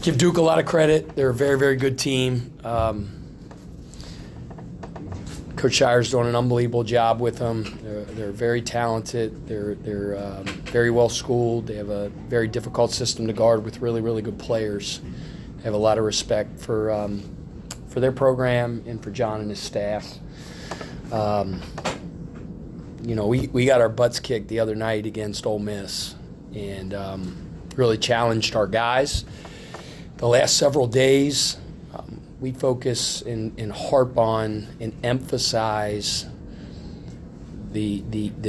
Give Duke a lot of credit. They're a very, very good team. Coach Shire's doing an unbelievable job with them. They're very talented. They're very well schooled. They have a very difficult system to guard with really, really good players. They have a lot of respect for their program and for John and his staff. We got our butts kicked the other night against Ole Miss and really challenged our guys. The last several days, we focus and harp on and emphasize the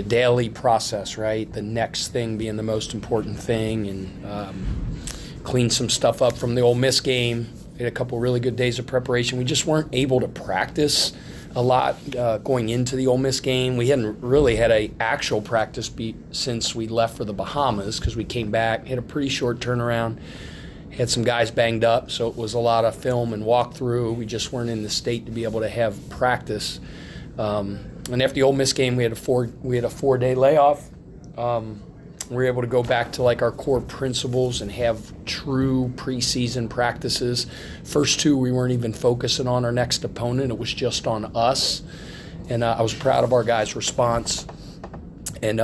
daily process, right? The next thing being the most important thing, and clean some stuff up from the Ole Miss game. We had a couple really good days of preparation. We just weren't able to practice a lot going into the Ole Miss game. We hadn't really had an actual practice since we left for the Bahamas, because we came back, had a pretty short turnaround. Had some guys banged up, so it was a lot of film and walkthrough. We just weren't in the state to be able to have practice. And after the Ole Miss game, we had a 4-day layoff. We were able to go back to like our core principles and have true preseason practices. First two, we weren't even focusing on our next opponent. It was just on us. And I was proud of our guys' response. And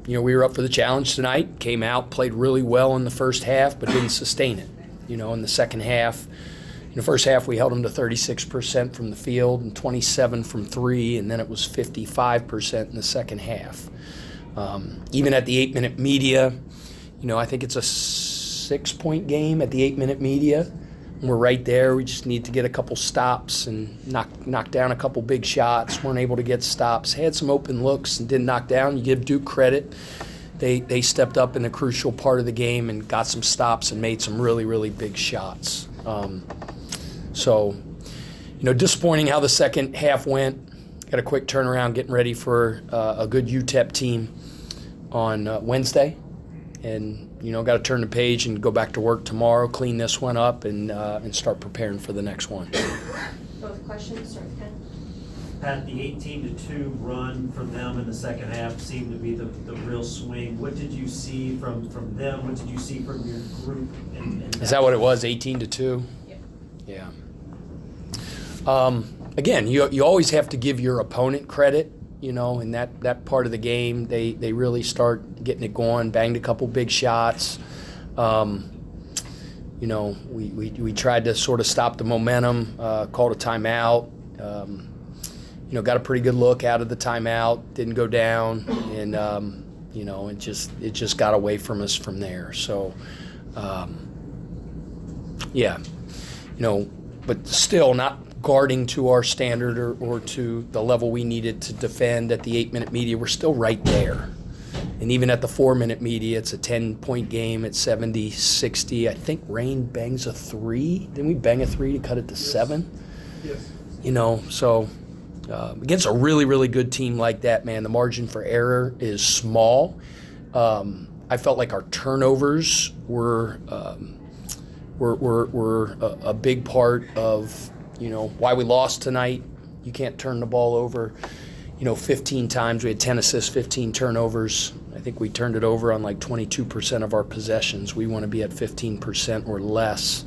we were up for the challenge tonight, came out, played really well in the first half, but didn't sustain it. In the second half, in the first half, we held them to 36% from the field and 27 from three, and then it was 55% in the second half. Even at the 8-minute media, I think it's a 6-point game at the 8-minute media. We're right there. We just need to get a couple stops and knock down a couple big shots. Weren't able to get stops. Had some open looks and didn't knock down. You give Duke credit. They stepped up in a crucial part of the game and got some stops and made some really, really big shots. Disappointing how the second half went. Got a quick turnaround, getting ready for a good UTEP team on Wednesday. And got to turn the page and go back to work tomorrow, clean this one up, and start preparing for the next one. Both questions, start with Ken. Pat, the 18-2 run from them in the second half seemed to be the real swing. What did you see from them? What did you see from your group? Is that what it was, 18-2? Yep. Yeah. Again, you always have to give your opponent credit. In that part of the game, they really start getting it going, banged a couple big shots. We tried to sort of stop the momentum, called a timeout. Got a pretty good look out of the timeout, didn't go down, and it just got away from us from there. So, but still not guarding to our standard or to the level we needed to defend at the 8-minute media. We're still right there. And even at the 4-minute media, it's a 10-point game at 70-60. I think Rain bangs a three. Didn't we bang a three to cut it to 7? Yes. Against a really, really good team like that, man, the margin for error is small. I felt like our turnovers were a big part of why we lost tonight. You can't turn the ball over, 15 times. We had 10 assists, 15 turnovers. I think we turned it over on like 22% of our possessions. We want to be at 15% or less.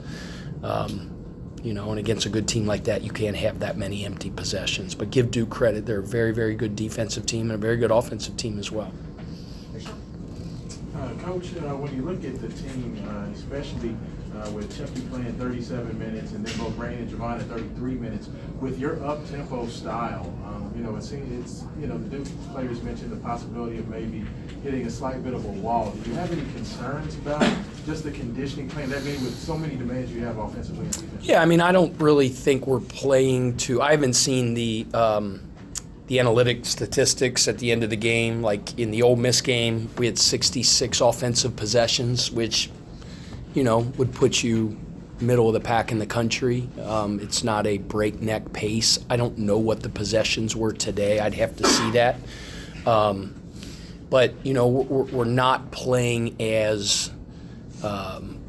And against a good team like that, you can't have that many empty possessions. But give Duke credit. They're a very, very good defensive team and a very good offensive team as well. Coach, when you look at the team, especially with Chucky playing 37 minutes and then both Rain and Javon at 33 minutes, with your up-tempo style, it seems the Duke players mentioned the possibility of maybe hitting a slight bit of a wall. Do you have any concerns about just the conditioning playing that game with so many demands you have offensively and defensively? Yeah, I don't really think we're playing to – I haven't seen the analytic statistics at the end of the game. Like in the Ole Miss game, we had 66 offensive possessions, which, would put you middle of the pack in the country. It's not a breakneck pace. I don't know what the possessions were today. I'd have to see that. But, we're not playing as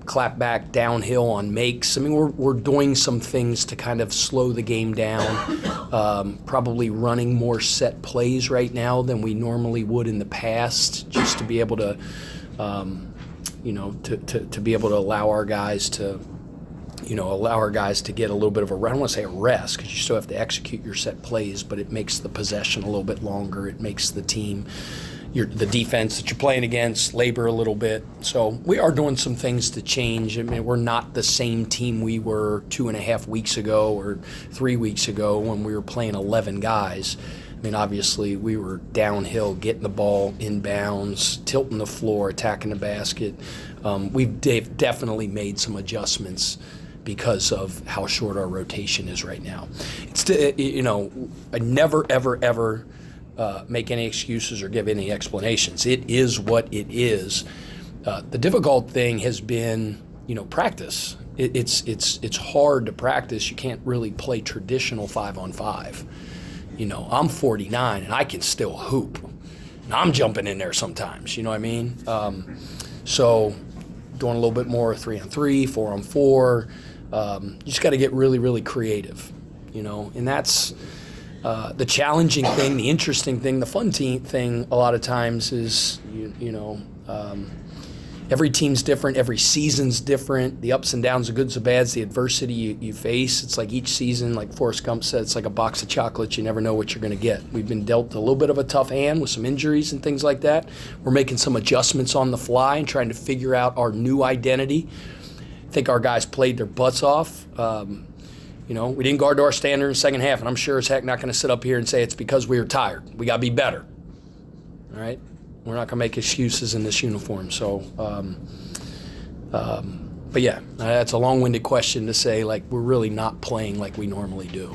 clap back downhill on makes. We're doing some things to kind of slow the game down, probably running more set plays right now than we normally would in the past, just to be able to to be able to allow our guys to get a little bit of I don't want to say a rest, because you still have to execute your set plays, but it makes the possession a little bit longer. It makes the team, the defense that you're playing against, labor a little bit. So we are doing some things to change. I mean, we're not the same team we were 2.5 weeks ago or 3 weeks ago when we were playing 11 guys. I mean, obviously, we were downhill, getting the ball inbounds, tilting the floor, attacking the basket. We've definitely made some adjustments because of how short our rotation is right now. I never, ever make any excuses or give any explanations. It is what it is. The difficult thing has been, practice. It's hard to practice. You can't really play traditional 5-on-5. I'm 49 and I can still hoop. And I'm jumping in there sometimes, you know what I mean? So doing a little bit more 3-on-3, 4-on-4. You just got to get really, really creative, and that's the challenging thing, the interesting thing, the fun thing a lot of times is, every team's different, every season's different, the ups and downs, the goods, the bads, the adversity you face. It's like each season, like Forrest Gump said, it's like a box of chocolates. You never know what you're going to get. We've been dealt a little bit of a tough hand with some injuries and things like that. We're making some adjustments on the fly and trying to figure out our new identity. I think our guys played their butts off. We didn't guard to our standard in the second half, and I'm sure as heck not going to sit up here and say it's because we were tired. We got to be better. All right? We're not going to make excuses in this uniform. So, but yeah, that's a long-winded question to say, like, we're really not playing like we normally do.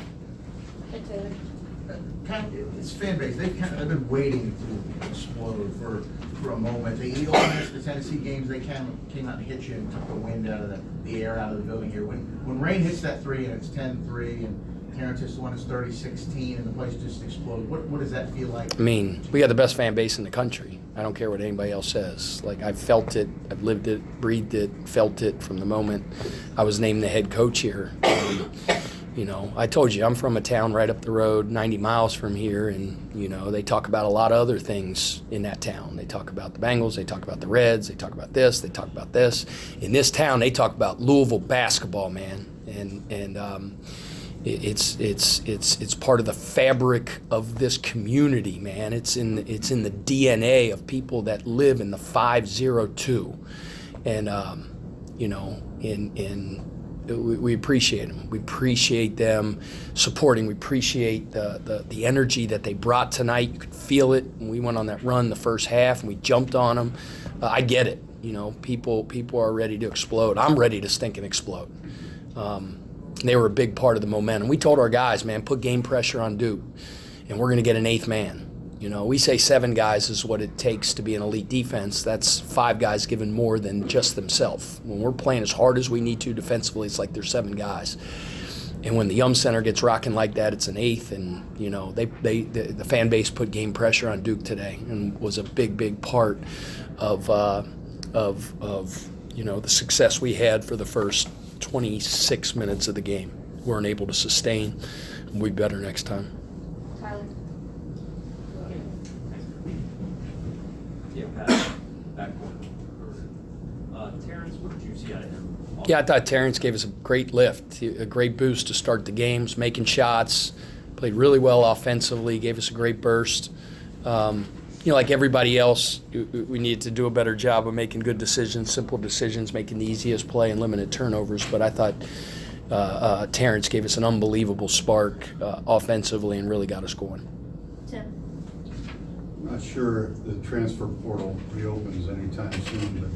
Hey, Taylor. It's fan base. They've been waiting to explode for a moment. The Tennessee games, they came out and hit you and took the wind out of the air out of the building here. When Rain hits that three and it's 10-3 and Terrence hits the one that's 30-16 and the place just explodes, what does that feel like? I mean, we got the best fan base in the country. I don't care what anybody else says. Like, I've felt it, I've lived it, breathed it, felt it from the moment I was named the head coach here. I told you, I'm from a town right up the road, 90 miles from here, and, they talk about a lot of other things in that town. They talk about the Bengals, they talk about the Reds, they talk about this, they talk about this. In this town, they talk about Louisville basketball, man, and it's part of the fabric of this community, man. It's in the DNA of people that live in the 502, and we appreciate them. We appreciate them supporting. We appreciate the energy that they brought tonight. You could feel it when we went on that run the first half and we jumped on them. I get it. People are ready to explode. I'm ready to stink and explode. They were a big part of the momentum. We told our guys, man, put game pressure on Duke, and we're going to get an eighth man. We say 7 guys is what it takes to be an elite defense. That's 5 guys giving more than just themselves. When we're playing as hard as we need to defensively, it's like there's 7 guys. And when the Yum Center gets rocking like that, it's an eighth. And the fan base put game pressure on Duke today, and was a big part of the success we had for the first 26 minutes of the game. Weren't able to sustain. We'll be better next time. Tyler. Yeah, backcourt. Terrence, what did you see out of him? Yeah, I thought Terrence gave us a great lift, a great boost to start the games, making shots, played really well offensively, gave us a great burst. Like everybody else, we needed to do a better job of making good decisions, simple decisions, making the easiest play and limited turnovers. But I thought Terrence gave us an unbelievable spark offensively and really got us going. Tim. I'm not sure if the transfer portal reopens anytime soon, but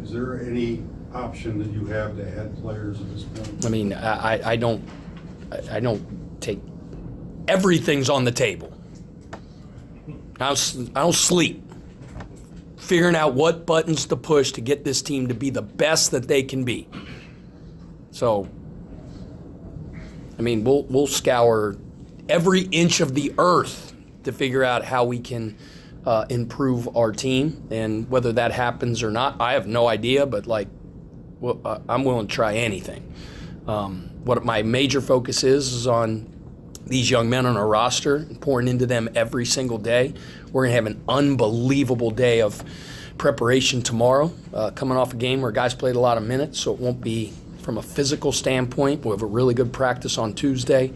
is there any option that you have to add players at this point? I mean, I don't take – everything's on the table. I don't sleep. Figuring out what buttons to push to get this team to be the best that they can be. So, I mean, we'll scour every inch of the earth to figure out how we can improve our team, and whether that happens or not, I have no idea. But I'm willing to try anything. What my major focus is on these young men on our roster, pouring into them every single day. We're going to have an unbelievable day of preparation tomorrow, coming off a game where guys played a lot of minutes, so it won't be from a physical standpoint. We'll have a really good practice on Tuesday.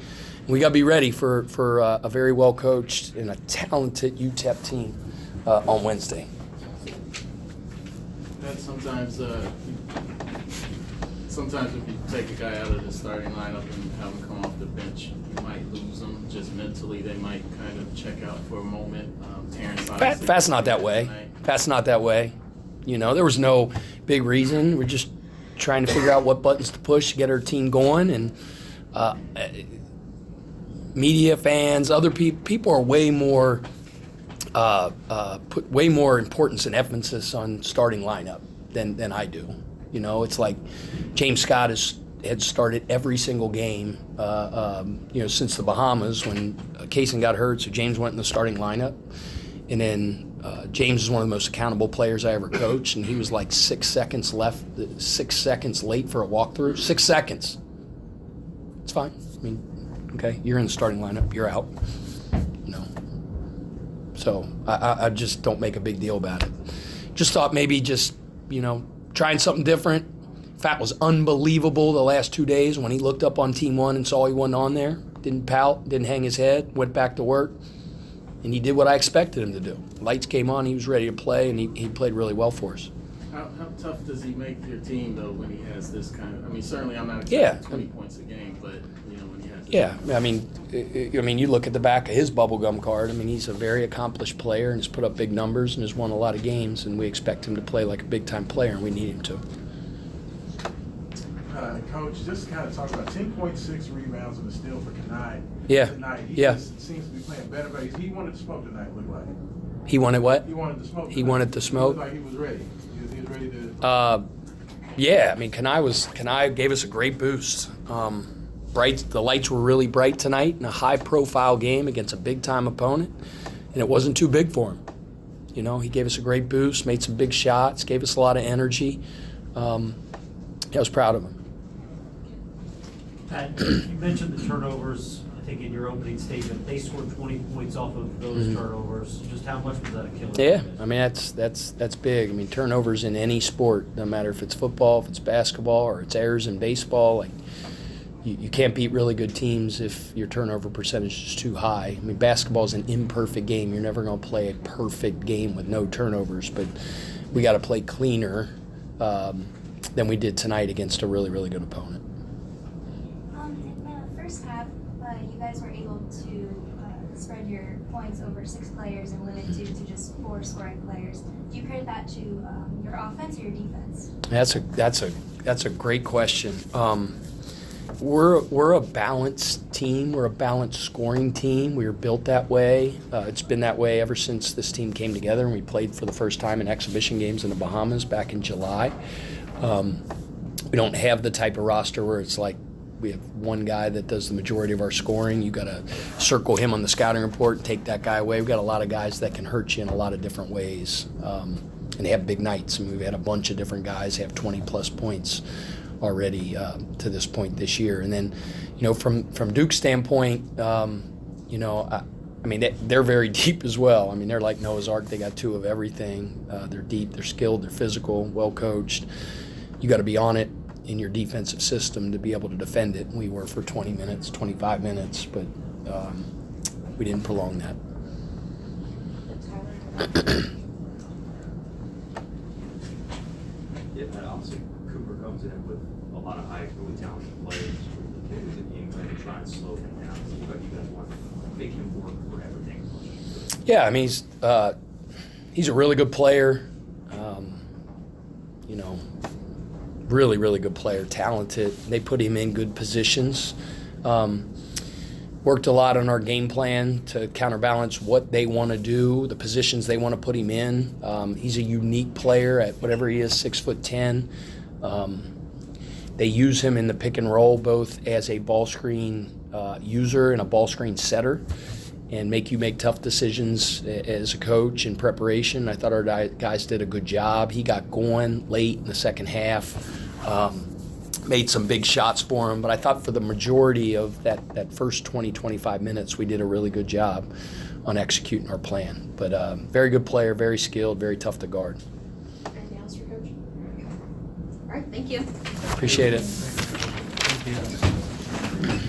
We got to be ready for a very well-coached and a talented UTEP team on Wednesday. And sometimes if you take a guy out of the starting lineup and have him come off the bench, you might lose them. Just mentally, they might kind of check out for a moment. Terrence obviously Fat's not that way. Fat's not that way. You know, there was no big reason. We're just trying to figure out what buttons to push to get our team going. And media, fans, other people are way more put way more importance and emphasis on starting lineup than I do. You know, it's like James Scott had started every single game, since the Bahamas when Kaysen got hurt. So James went in the starting lineup, and then James is one of the most accountable players I ever coached, and he was like 6 seconds late for a walkthrough. 6 seconds. It's fine. I mean, okay, you're in the starting lineup. You're out. You know. So I just don't make a big deal about it. Just thought maybe trying something different. Fat was unbelievable the last 2 days when he looked up on Team 1 and saw he wasn't on there. Didn't pout, didn't hang his head, went back to work, and he did what I expected him to do. Lights came on, he was ready to play, and he played really well for us. How tough does he make your team, though, when he has this kind of – I mean, certainly I'm not expecting 20 points a game, but, when he has this Yeah, I mean, you look at the back of his bubblegum card. I mean, he's a very accomplished player and has put up big numbers and has won a lot of games, and we expect him to play like a big-time player, and we need him to. Coach, just kind of talk about 10.6 rebounds and a steal for Kenai tonight. He Yeah. just seems to be playing better, but he wanted to smoke tonight, it looked like. He wanted what? He wanted to smoke tonight. He wanted to smoke? It looked like he was ready. He was ready to... Yeah, I mean, Kenai gave us a great boost. The lights were really bright tonight in a high-profile game against a big-time opponent, and it wasn't too big for him. You know, he gave us a great boost, made some big shots, gave us a lot of energy. I was proud of him. Pat, you mentioned the turnovers, I think in your opening statement. They scored 20 points off of those turnovers. Just how much was that a killer? Yeah, I mean, that's big. I mean, turnovers in any sport, no matter if it's football, if it's basketball, or it's errors in baseball, like you can't beat really good teams if your turnover percentage is too high. I mean, basketball is an imperfect game. You're never going to play a perfect game with no turnovers, but we got to play cleaner than we did tonight against a really, really good opponent. In the first half, you guys were able to spread your points over 6 players and limit to just 4 scoring players. Do you credit that to your offense or your defense? That's a great question. We're a balanced team. We're a balanced scoring team. We were built that way. It's been that way ever since this team came together, and we played for the first time in exhibition games in the Bahamas back in July. We don't have the type of roster where it's like we have one guy that does the majority of our scoring. You got to circle him on the scouting report and take that guy away. We've got a lot of guys that can hurt you in a lot of different ways, and they have big nights. I mean, we've had a bunch of different guys have 20-plus points already to this point this year. And then, from Duke's standpoint, I mean, they're very deep as well. I mean, they're like Noah's Ark. They got 2 of everything. They're deep, they're skilled, they're physical, well-coached. You got to be on it in your defensive system to be able to defend it. We were for 20 minutes, 25 minutes, but we didn't prolong that. Yeah, and obviously Cooper comes in with a lot of high, really talented players. Is it being going to try and slow him down? But you guys want to make him work for everything. Yeah, I mean, he's a really good player. Really, really good player, talented. They put him in good positions. Worked a lot on our game plan to counterbalance what they want to do, the positions they want to put him in. He's a unique player at whatever he is, 6'10". They use him in the pick and roll both as a ball screen user and a ball screen setter, and make you make tough decisions as a coach in preparation. I thought our guys did a good job. He got going late in the second half, made some big shots for him, but I thought for the majority of that first 20, 25 minutes, we did a really good job on executing our plan. But very good player, very skilled, very tough to guard. chemistry coach. All right, thank you. Appreciate it. Thank you.